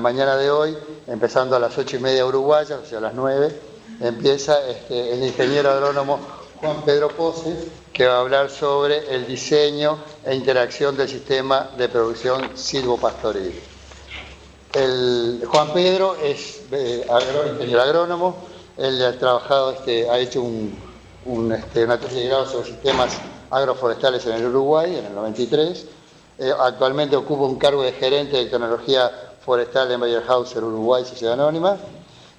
mañana de hoy, empezando a las 8:30 uruguayas, o sea, a las 9, empieza el ingeniero agrónomo Juan Pedro Pose, que va a hablar sobre el diseño e interacción del sistema de producción silvopastoril. Juan Pedro es ingeniero agrónomo, él ha trabajado, ha hecho una tesis de grado sobre sistemas agroforestales en el Uruguay, en el 93. Actualmente ocupa un cargo de gerente de tecnología forestal en Bayerhauser, Uruguay, Sociedad Anónima.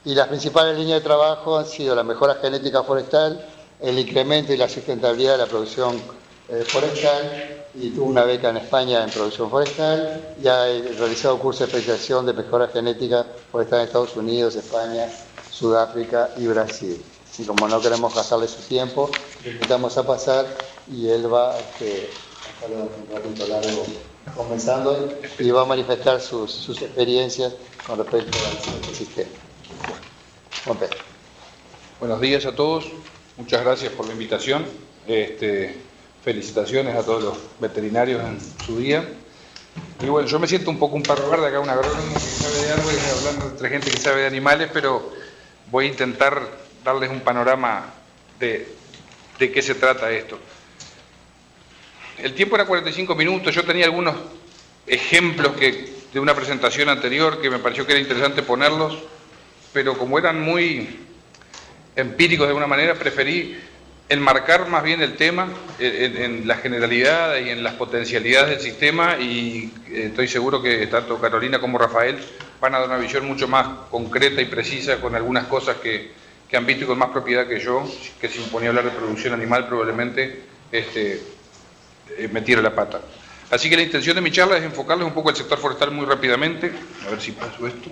Y las principales líneas de trabajo han sido la mejora genética forestal, el incremento y la sustentabilidad de la producción forestal, y tuvo una beca en España en producción forestal, y ha realizado cursos de especialización de mejora genética forestal en Estados Unidos, España, Sudáfrica y Brasil. Y como no queremos gastarle su tiempo, le invitamos a pasar y él va a estar un ratito largo comenzando y va a manifestar sus experiencias con respecto a este sistema. Juan Pedro. Buenos días a todos, muchas gracias por la invitación. Felicitaciones a todos los veterinarios en su día. Y bueno, yo me siento un poco un perro verde acá, un agrónomo que sabe de árboles, hablando entre gente que sabe de animales, pero voy a intentar darles un panorama de qué se trata esto. El tiempo era 45 minutos, yo tenía algunos ejemplos de una presentación anterior que me pareció que era interesante ponerlos, pero como eran muy empíricos de alguna manera, preferí enmarcar más bien el tema en la generalidad y en las potencialidades del sistema, y estoy seguro que tanto Carolina como Rafael van a dar una visión mucho más concreta y precisa con algunas cosas que han visto y con más propiedad que yo, que si me ponía a hablar de producción animal probablemente metiera la pata. Así que la intención de mi charla es enfocarles un poco al sector forestal muy rápidamente, a ver si paso esto,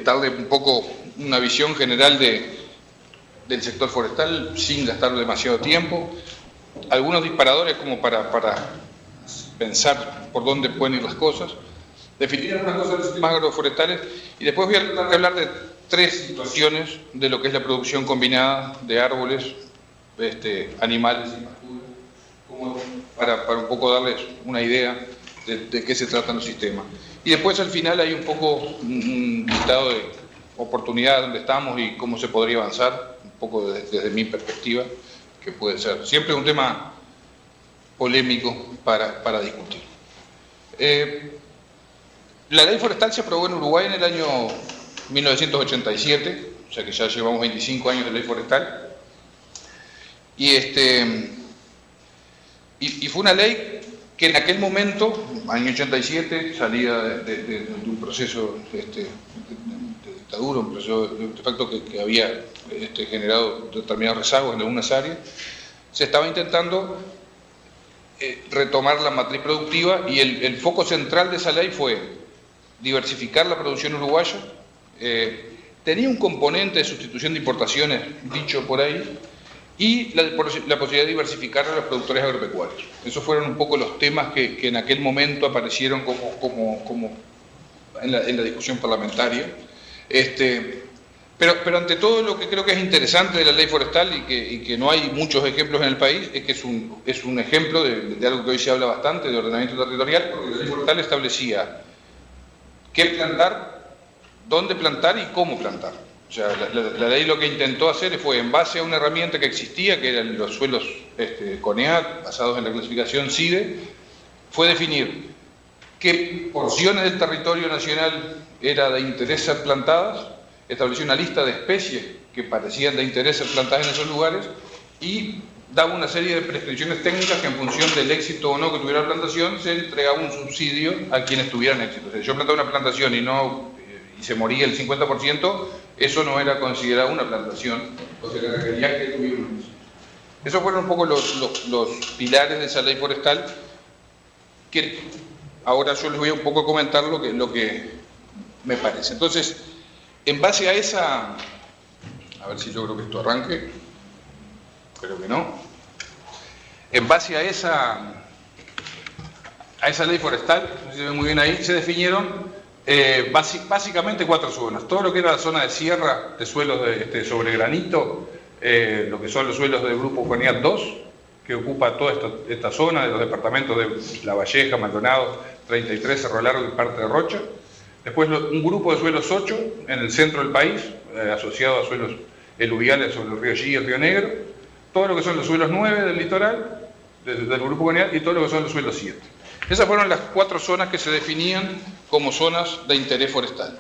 darle un poco una visión general del sector forestal sin gastar demasiado tiempo, algunos disparadores como para pensar por dónde pueden ir las cosas, definir algunas cosas de los sistemas agroforestales, y después voy a tratar de hablar de 3 situaciones de lo que es la producción combinada de árboles, animales y pasturas, como para un poco darles una idea de qué se tratan los sistemas. Y después al final hay un poco un listado de oportunidades donde estamos y cómo se podría avanzar, un poco desde mi perspectiva, que puede ser siempre un tema polémico para discutir. La ley forestal se aprobó en Uruguay en el año 1987, o sea que ya llevamos 25 años de ley forestal, y fue una ley que en aquel momento, año 87, salía de un proceso de dictadura, un proceso de facto que había generado determinados rezagos en algunas áreas. Se estaba intentando retomar la matriz productiva, y el foco central de esa ley fue diversificar la producción uruguaya. Tenía un componente de sustitución de importaciones, dicho por ahí, y la posibilidad de diversificar a los productores agropecuarios. Esos fueron un poco los temas que en aquel momento aparecieron como en la discusión parlamentaria. Pero ante todo, lo que creo que es interesante de la ley forestal y que no hay muchos ejemplos en el país es que es un ejemplo de algo que hoy se habla bastante, de ordenamiento territorial, porque la ley forestal establecía qué plantar, dónde plantar y cómo plantar. O sea, la ley lo que intentó hacer fue, en base a una herramienta que existía, que eran los suelos CONEAT, basados en la clasificación CIDE, fue definir qué porciones del territorio nacional era de interés ser plantadas, estableció una lista de especies que parecían de interés ser plantadas en esos lugares, y daba una serie de prescripciones técnicas que en función del éxito o no que tuviera la plantación, se entregaba un subsidio a quienes tuvieran éxito. O sea, yo plantaba una plantación y se moría el 50%, eso no era considerado una plantación, o sea que requería que tuviera un éxito. Esos fueron un poco los pilares de esa ley forestal, que ahora yo les voy a un poco comentar lo que me parece. Entonces, en base a esa, a ver si logro que esto arranque, creo que no. En base a esa ley forestal, no sé si se ve muy bien ahí, se definieron básicamente 4 zonas. Todo lo que era la zona de sierra, de suelos sobre granito, lo que son los suelos del grupo CONEAT 2, que ocupa toda esta zona de los departamentos de La Valleja, Maldonado, 33, Cerro Largo y parte de Rocha. Después un grupo de suelos 8 en el centro del país, asociado a suelos eluviales sobre el río Xí y el río Negro, todo lo que son los suelos 9 del litoral, del grupo conial, y todo lo que son los suelos 7. Esas fueron las 4 zonas que se definían como zonas de interés forestal.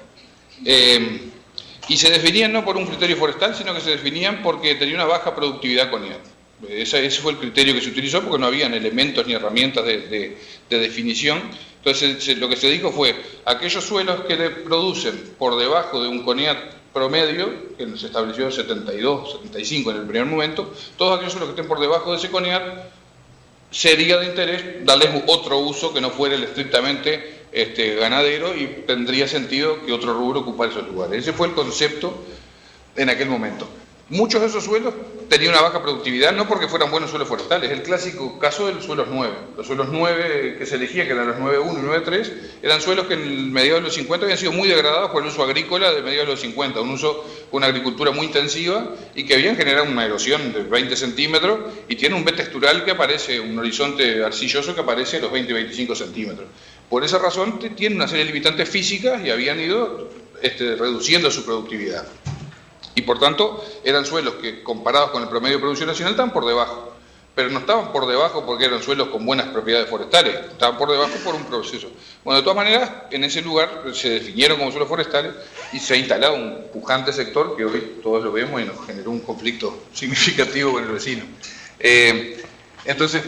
Y se definían no por un criterio forestal, sino que se definían porque tenía una baja productividad conial. Ese fue el criterio que se utilizó porque no habían elementos ni herramientas de definición. Entonces lo que se dijo fue, aquellos suelos que producen por debajo de un CONIAT promedio, que se estableció en 72, 75 en el primer momento, todos aquellos suelos que estén por debajo de ese CONIAT, sería de interés darles otro uso que no fuera el estrictamente ganadero, y tendría sentido que otro rubro ocupara esos lugares. Ese fue el concepto en aquel momento. Muchos de esos suelos tenían una baja productividad, no porque fueran buenos suelos forestales. El clásico caso de los suelos 9. Los suelos 9 que se elegían, que eran los 9.1 y 9.3, eran suelos que en mediados de los 50 habían sido muy degradados por el uso agrícola de mediados de los 50, un uso con una agricultura muy intensiva y que habían generado una erosión de 20 centímetros y tiene un B textural que aparece, un horizonte arcilloso que aparece a los 20-25 centímetros. Por esa razón tienen una serie de limitantes físicas y habían ido reduciendo su productividad. Y por tanto eran suelos que, comparados con el promedio de producción nacional, estaban por debajo. Pero no estaban por debajo porque eran suelos con buenas propiedades forestales, estaban por debajo por un proceso. Bueno, de todas maneras, en ese lugar se definieron como suelos forestales y se ha instalado un pujante sector que hoy todos lo vemos y nos generó un conflicto significativo con el vecino. Entonces,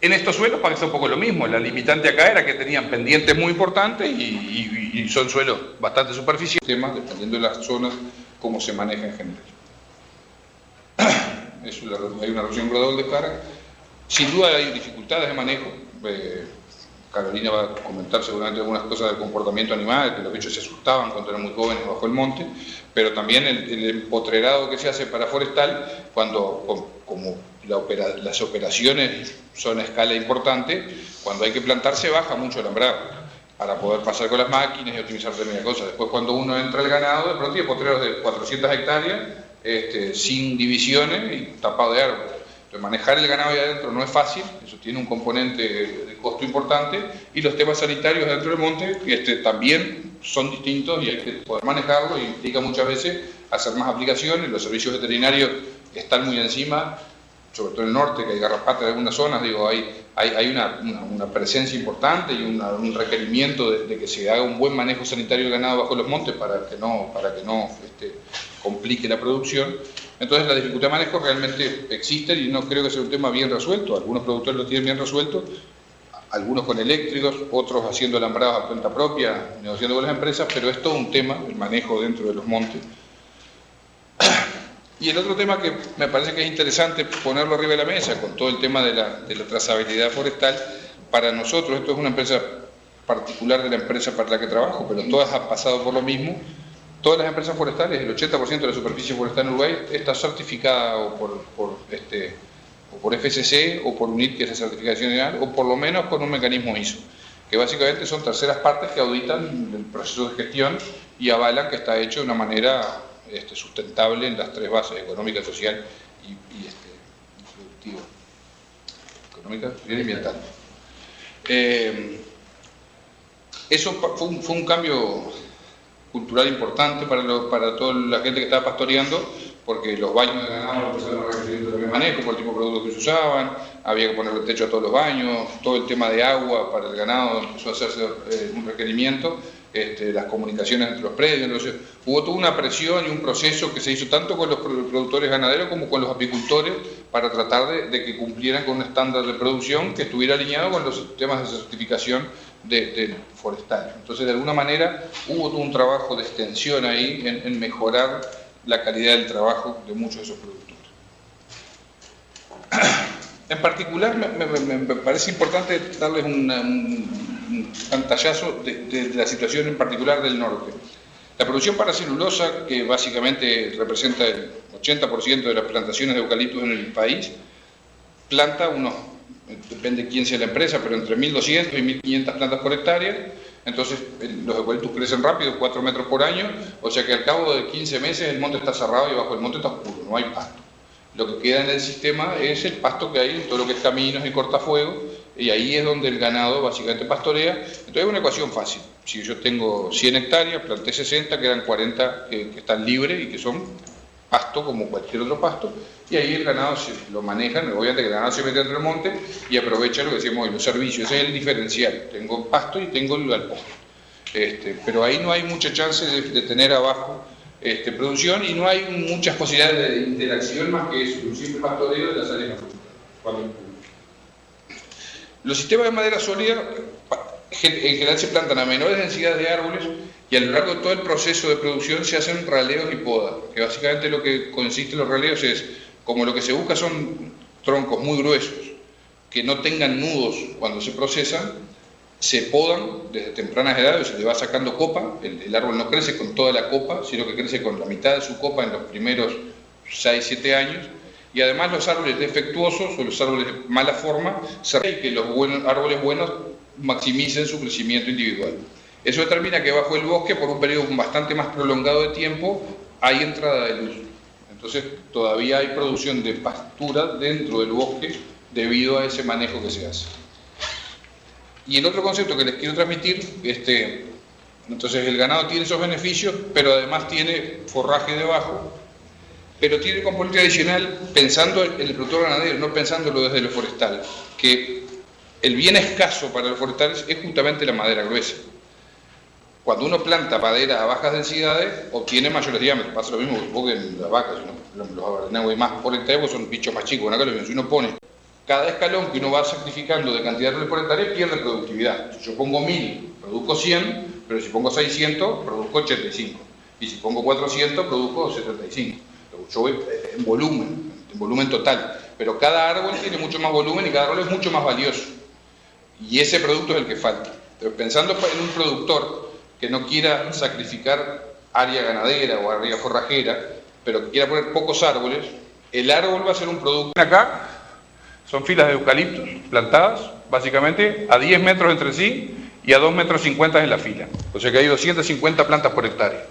en estos suelos pasa un poco lo mismo. La limitante acá era que tenían pendientes muy importantes y son suelos bastante superficiales, dependiendo de las zonas, cómo se maneja en general. Hay una reducción gradual de carga. Sin duda hay dificultades de manejo. Carolina va a comentar seguramente algunas cosas del comportamiento animal, que los bichos se asustaban cuando eran muy jóvenes bajo el monte, pero también el empotrerado que se hace para forestal, cuando como las operaciones son a escala importante, cuando hay que plantar se baja mucho el alambrado para poder pasar con las máquinas y optimizar determinadas cosas. Después, cuando uno entra al ganado, de pronto hay potreros de 400 hectáreas sin divisiones y tapado de árboles. Entonces, manejar el ganado ahí adentro no es fácil, eso tiene un componente de costo importante, y los temas sanitarios dentro del monte también son distintos y hay que poder manejarlo, y implica muchas veces hacer más aplicaciones. Los servicios veterinarios están muy encima, sobre todo en el norte, que hay garrapatas en algunas zonas. Hay una presencia importante y un requerimiento de que se haga un buen manejo sanitario del ganado bajo los montes para que no complique la producción. Entonces la dificultad de manejo realmente existe y no creo que sea un tema bien resuelto. Algunos productores lo tienen bien resuelto, algunos con eléctricos, otros haciendo alambrados a cuenta propia, negociando con las empresas, pero es todo un tema, el manejo dentro de los montes. Y el otro tema que me parece que es interesante ponerlo arriba de la mesa, con todo el tema de la trazabilidad forestal, para nosotros, esto es una empresa particular de la empresa para la que trabajo, pero todas han pasado por lo mismo. Todas las empresas forestales, el 80% de la superficie forestal en Uruguay está certificada o por FSC o por UNIT, que es la certificación general, o por lo menos con un mecanismo ISO, que básicamente son terceras partes que auditan el proceso de gestión y avalan que está hecho de una manera sustentable en las 3 bases: económica, social y productiva. Económica, social y ambiental. Eso fue un cambio cultural importante para toda la gente que estaba pastoreando, porque los baños de ganado empezaron a requerir también manejo por el tipo de productos que se usaban, había que ponerle techo a todos los baños, todo el tema de agua para el ganado empezó a hacerse un requerimiento, las comunicaciones entre los predios. Entonces hubo toda una presión y un proceso que se hizo tanto con los productores ganaderos como con los apicultores para tratar de que cumplieran con un estándar de producción que estuviera alineado con los temas de certificación de forestal. Entonces, de alguna manera hubo todo un trabajo de extensión ahí en mejorar la calidad del trabajo de muchos de esos productores. En particular, me parece importante darles un pantallazo de la situación en particular del norte. La producción para celulosa, que básicamente representa el 80% de las plantaciones de eucaliptos en el país, planta depende de quién sea la empresa, pero entre 1.200 y 1.500 plantas por hectárea. Entonces los eucaliptos crecen rápido, 4 metros por año, o sea que al cabo de 15 meses el monte está cerrado y bajo el monte está oscuro, no hay pasto. Lo que queda en el sistema es el pasto que hay en todo lo que es caminos y cortafuegos, y ahí es donde el ganado básicamente pastorea. Entonces es una ecuación fácil. Si yo tengo 100 hectáreas, planté 60, quedan 40 que están libres y que son pasto como cualquier otro pasto, y ahí el ganado lo manejan, obviamente que el ganado se mete entre el monte y aprovecha lo que decimos hoy, los servicios, ese es el diferencial, tengo pasto y tengo el galpón. Pero ahí no hay mucha chance de tener abajo producción y no hay muchas posibilidades de interacción más que eso, un simple pastoreo de las áreas naturales. Los sistemas de madera sólida en general se plantan a menores densidades de árboles y a lo largo de todo el proceso de producción se hacen raleos y podas, que básicamente lo que consiste en los raleos es, como lo que se busca son troncos muy gruesos, que no tengan nudos cuando se procesan, se podan desde tempranas edades, se le va sacando copa, el árbol no crece con toda la copa, sino que crece con la mitad de su copa en los primeros 6-7 años, y además los árboles defectuosos o los árboles de mala forma, se requiere que los árboles buenos maximicen su crecimiento individual. Eso determina que bajo el bosque, por un periodo bastante más prolongado de tiempo, hay entrada de luz. Entonces todavía hay producción de pastura dentro del bosque debido a ese manejo que se hace. Y el otro concepto que les quiero transmitir, entonces el ganado tiene esos beneficios, pero además tiene forraje debajo, pero tiene componente adicional pensando en el productor ganadero, no pensándolo desde lo forestal, que el bien escaso para los forestales es justamente la madera gruesa. Cuando uno planta madera a bajas densidades, obtiene mayores diámetros. Pasa lo mismo que en las vacas, los abardenados y más por hectárea, pues son bichos más chicos. Si uno pone cada escalón que uno va sacrificando de cantidad de árboles por hectárea, pierde productividad. Si yo pongo 1000, produzco 100, pero si pongo 600, produzco 85. Y si pongo 400, produzco 75. Yo voy en volumen total. Pero cada árbol tiene mucho más volumen y cada árbol es mucho más valioso. Y ese producto es el que falta. Entonces, pensando en un productor que no quiera sacrificar área ganadera o área forrajera, pero que quiera poner pocos árboles, el árbol va a ser un producto. Acá son filas de eucaliptos plantadas, básicamente a 10 metros entre sí y a 2,50 metros en la fila. O sea que hay 250 plantas por hectárea.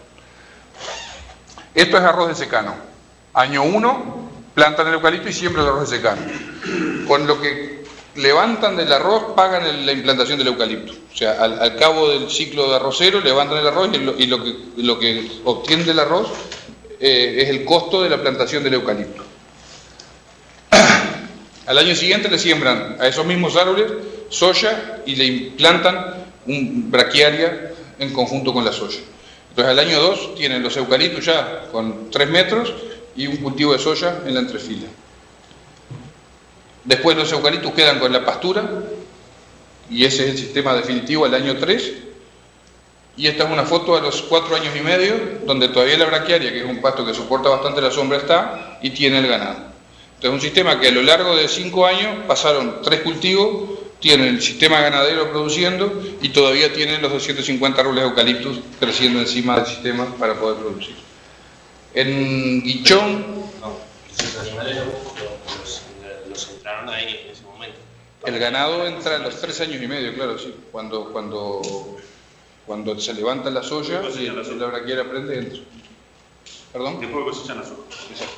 Esto es arroz de secano. Año 1, plantan el eucalipto y siembran el arroz de secano. Con lo que levantan del arroz, pagan la implantación del eucalipto. O sea, al cabo del ciclo de arrocero, levantan el arroz y lo que obtienen del arroz es el costo de la plantación del eucalipto. Al año siguiente le siembran a esos mismos árboles soya y le implantan un braquiaria en conjunto con la soya. Entonces al año 2 tienen los eucaliptos ya con 3 metros y un cultivo de soya en la entrefila. Después los eucaliptos quedan con la pastura y ese es el sistema definitivo al año 3. Y esta es una foto a los 4 años y medio donde todavía la braquiaria, que es un pasto que soporta bastante la sombra, está y tiene el ganado. Entonces un sistema que a lo largo de 5 años pasaron 3 cultivos, tienen el sistema ganadero produciendo y todavía tienen los 250 árboles de eucaliptus creciendo encima del sistema para poder producir. En Guichón... los entraron ahí en ese momento. El ganado entra a los 3 años y medio, claro, sí. Cuando se levanta la soya, la braquiaria prende, entra. ¿Perdón? Después cosechan la soja. Exacto.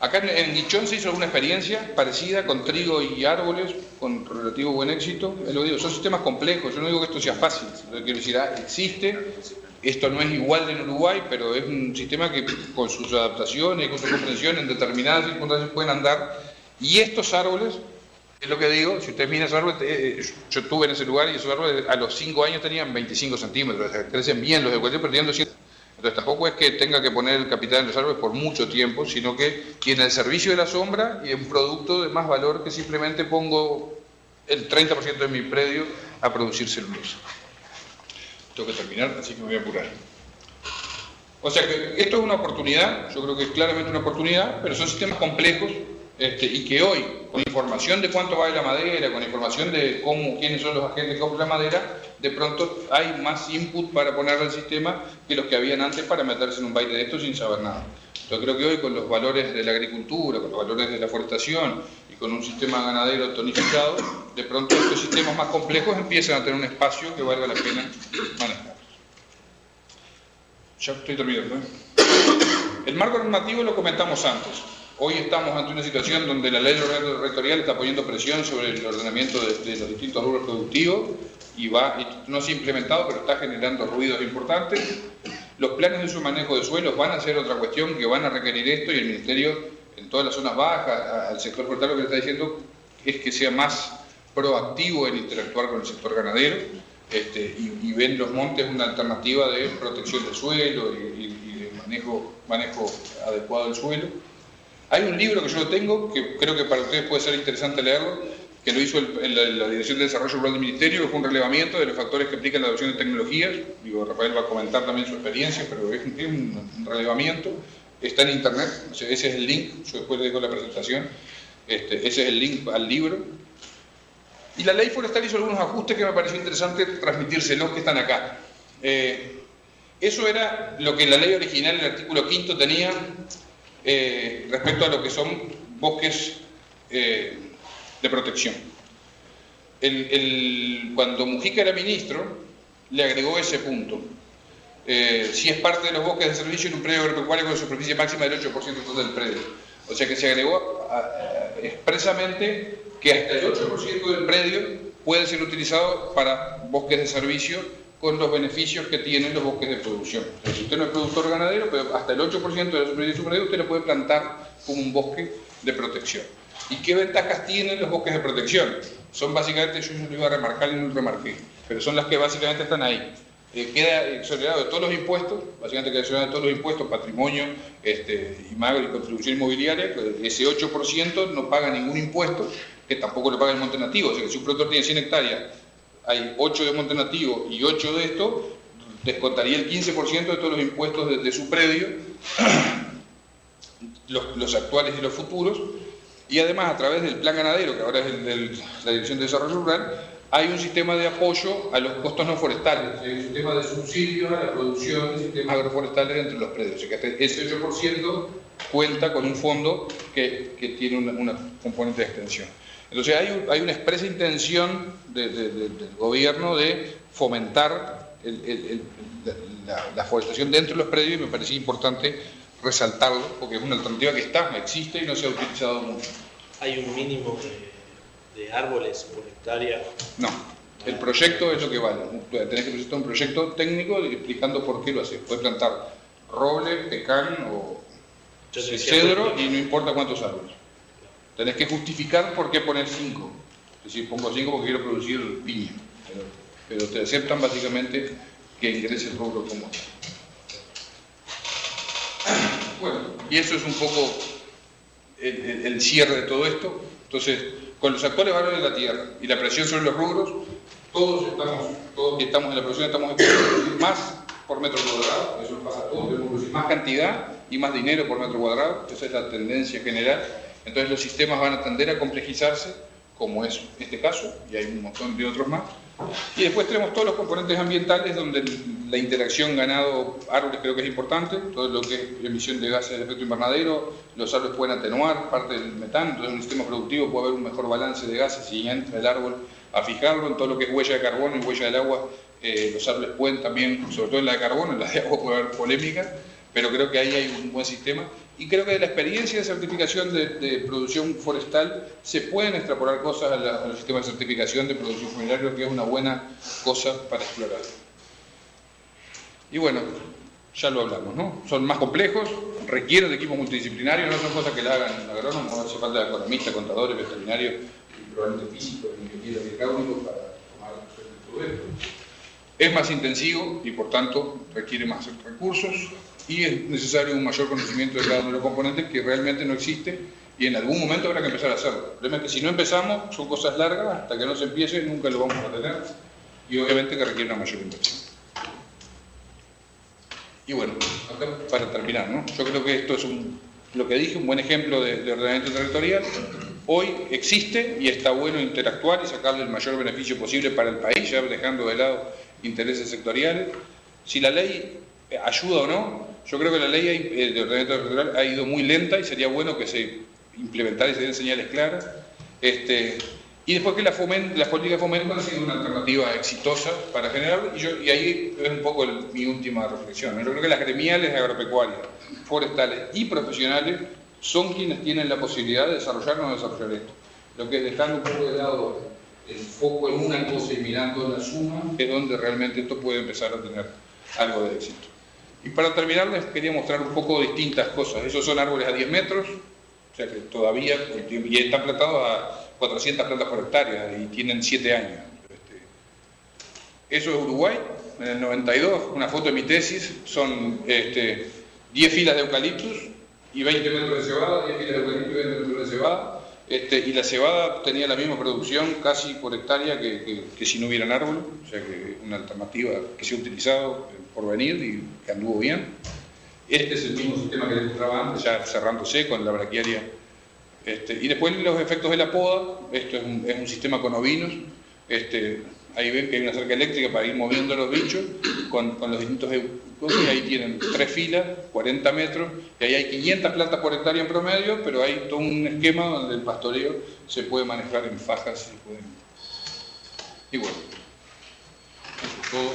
Acá en Guichón se hizo alguna experiencia parecida con trigo y árboles, con relativo buen éxito. Lo digo, son sistemas complejos, yo no digo que esto sea fácil, lo que quiero decir, existe, esto no es igual en Uruguay, pero es un sistema que con sus adaptaciones, con su comprensión, en determinadas circunstancias pueden andar. Y estos árboles, es lo que digo, si ustedes miran esos árboles, yo estuve en ese lugar y esos árboles a los 5 años tenían 25 centímetros, o sea, crecen bien los eucaliptos, pero tenían 200. Entonces tampoco es que tenga que poner el capital en los árboles por mucho tiempo, sino que tiene el servicio de la sombra y un producto de más valor que simplemente pongo el 30% de mi predio a producir celulosa. Tengo que terminar, así que me voy a apurar. O sea que esto es una oportunidad, yo creo que es claramente una oportunidad, pero son sistemas complejos y que hoy, con información de cuánto vale la madera, con información de quiénes son los agentes que compran la madera, de pronto hay más input para ponerle al sistema que los que habían antes para meterse en un baile de esto sin saber nada. Yo creo que hoy con los valores de la agricultura, con los valores de la forestación y con un sistema ganadero tonificado, de pronto estos sistemas más complejos empiezan a tener un espacio que valga la pena manejar. Ya estoy terminando, ¿eh? El marco normativo lo comentamos antes. Hoy estamos ante una situación donde la ley de ordenamiento territorial está poniendo presión sobre el ordenamiento de los distintos rubros productivos y no se ha implementado, pero está generando ruidos importantes. Los planes de uso y manejo de suelos van a ser otra cuestión que van a requerir esto, y el Ministerio, en todas las zonas bajas, al sector forestal, lo que le está diciendo es que sea más proactivo en interactuar con el sector ganadero, y ven los montes una alternativa de protección del suelo y de manejo adecuado del suelo. Hay un libro que yo lo tengo, que creo que para ustedes puede ser interesante leerlo, que lo hizo la Dirección de Desarrollo Rural del Ministerio, que fue un relevamiento de los factores que implican la adopción de tecnologías. Rafael va a comentar también su experiencia, pero es un relevamiento. Está en internet, o sea, ese es el link, yo después le dejo la presentación, ese es el link al libro. Y la ley forestal hizo algunos ajustes que me pareció interesante transmitírselos, que están acá. Eso era lo que la ley original, el artículo 5, tenía respecto a lo que son bosques de protección. Cuando Mujica era ministro, le agregó ese punto. Si es parte de los bosques de servicio en un predio agropecuario con superficie máxima del 8% del predio. O sea que se agregó expresamente que hasta el 8% del predio puede ser utilizado para bosques de servicio con los beneficios que tienen los bosques de producción. Si usted no es productor ganadero, pero hasta el 8% de la superficie de su predio usted lo puede plantar como un bosque de protección. ¿Y qué ventajas tienen los bosques de protección? Son básicamente, yo lo iba a remarcar y no lo remarqué, pero son las que básicamente están ahí. Queda exonerado de todos los impuestos, básicamente queda exonerado de todos los impuestos, patrimonio, IMAGRE y contribución inmobiliaria. Ese 8% no paga ningún impuesto, que tampoco lo paga el monte nativo. O sea que si un productor tiene 100 hectáreas, hay 8 de monte nativo y 8 de esto, descontaría el 15% de todos los impuestos de su predio, los actuales y los futuros. Y además, a través del plan ganadero, que ahora es la Dirección de Desarrollo Rural, hay un sistema de apoyo a los costos no forestales, hay un sistema de subsidios a la producción de sistemas agroforestales entre los predios. O sea que ese 8% cuenta con un fondo que tiene una componente de extensión. Entonces hay una expresa intención del gobierno de fomentar la forestación dentro de los predios, y me parecía importante resaltarlo, porque es una alternativa que existe y no se ha utilizado mucho. ¿Hay un mínimo de árboles por hectárea? No, el proyecto es lo que vale. Tenés que presentar un proyecto técnico explicando por qué lo haces. Puedes plantar roble, pecán o cedro y no importa cuántos árboles. Tenés que justificar por qué poner 5. Es decir, pongo 5 porque quiero producir piña. Pero te aceptan básicamente que ingrese el rubro como tal. Bueno, y eso es un poco el cierre de todo esto. Entonces, con los actuales valores de la tierra y la presión sobre los rubros, todos que estamos en la producción estamos producir más por metro cuadrado, eso nos pasa a todos, debemos producir más cantidad y más dinero por metro cuadrado, esa es la tendencia general. Entonces los sistemas van a tender a complejizarse, como es este caso, y hay un montón de otros más. Y después tenemos todos los componentes ambientales, donde la interacción ganado-árboles creo que es importante, todo lo que es emisión de gases de efecto invernadero, los árboles pueden atenuar parte del metano, entonces en un sistema productivo puede haber un mejor balance de gases si entra el árbol a fijarlo. En todo lo que es huella de carbono y huella del agua, los árboles pueden también, sobre todo en la de carbono, en la de agua puede haber polémica, pero creo que ahí hay un buen sistema. Y creo que de la experiencia de certificación de producción forestal se pueden extrapolar cosas a los sistemas de certificación de producción funeraria, que es una buena cosa para explorar. Y bueno, ya lo hablamos, ¿no? Son más complejos, requieren de equipos multidisciplinarios, no son cosas que la hagan agrónomos, no hace falta economistas, contadores, veterinarios, y probablemente físicos, ingenieros y hidráulicos para tomar todo esto. Es más intensivo y por tanto requiere más recursos, y es necesario un mayor conocimiento de cada uno de los componentes que realmente no existe, y en algún momento habrá que empezar a hacerlo. El problema es que si no empezamos, son cosas largas, hasta que no se empiece nunca lo vamos a tener, y obviamente que requiere una mayor inversión. Y bueno, acá para terminar, ¿no? Yo creo que esto es lo que dije, un buen ejemplo de ordenamiento territorial. Hoy existe y está bueno interactuar y sacarle el mayor beneficio posible para el país, ya dejando de lado intereses sectoriales. Si la ley ayuda o no, yo creo que la ley de ordenamiento territorial ha ido muy lenta y sería bueno que se implementara y se den señales claras. Y después que las políticas de fomento han sido una alternativa exitosa para generar, y ahí es un poco mi última reflexión, ¿no? Yo creo que las gremiales agropecuarias, forestales y profesionales son quienes tienen la posibilidad de desarrollar o no desarrollar esto. Lo que es dejando un poco de lado el foco en una cosa y mirando la suma, es donde realmente esto puede empezar a tener algo de éxito. Y para terminar les quería mostrar un poco distintas cosas. Esos son árboles a 10 metros, o sea que todavía, y están plantados a 400 plantas por hectárea y tienen 7 años. Eso es Uruguay, en el 92, una foto de mi tesis, son 10 filas de eucaliptus y 20 metros de cebada, 10 filas de eucaliptus y 20 metros de cebada. Y la cebada tenía la misma producción casi por hectárea que si no hubieran árboles, o sea que una alternativa que se ha utilizado por venir y que anduvo bien. Este es el mismo sistema que les mostraba antes, ya cerrándose con la braquiaria. Y después los efectos de la poda, esto es un sistema con ovinos. Ahí ven que hay una cerca eléctrica para ir moviendo los bichos con los distintos cosas, y ahí tienen 3 filas, 40 metros, y ahí hay 500 plantas por hectárea en promedio, pero hay todo un esquema donde el pastoreo se puede manejar en fajas. Y bueno, eso es todo.